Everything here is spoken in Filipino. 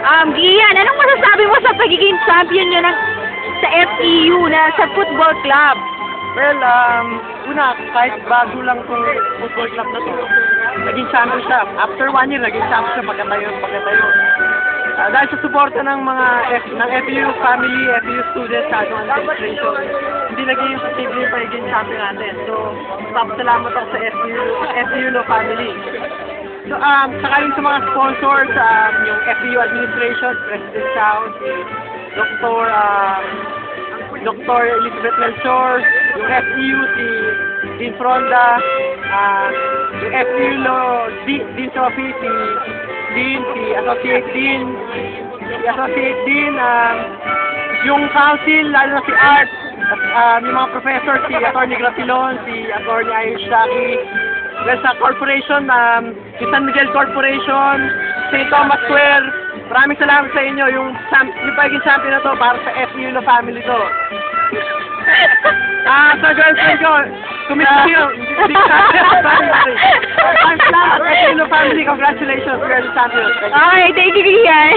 Ian, anong masasabi mo sa pagiging champion nyo sa FEU na sa football club? Well, una, kahit bago lang tong football club na to, naging champion siya. After 1 year, naging champion siya pagkatayo. Dahil sa suporta ng mga ng FEU family, FEU students sa ating administration, hindi naging posible yung pagiging champion natin. So, salamat ako sa FEU family. So, saka rin sa mga sponsors, yung FEU administration, President Chow, Dr. Elizabeth Melchor, yung FEU, si Dean Fronda, yung FEU Dean Sophie, si Associate Dean, yung council, lalo na si Art, yung mga professor, si Atty. Grafilon, si Atty. Irish Taki, sa corporation, yung San Miguel Corporation, St. Thomas Square, maraming salamat sa inyo, yung pagiging champion na to para sa FEU family to. Sa girlfriend ko, kumita kayo, maraming salamat, FEU family, congratulations, you're the champion. Okay, thank you, Ian.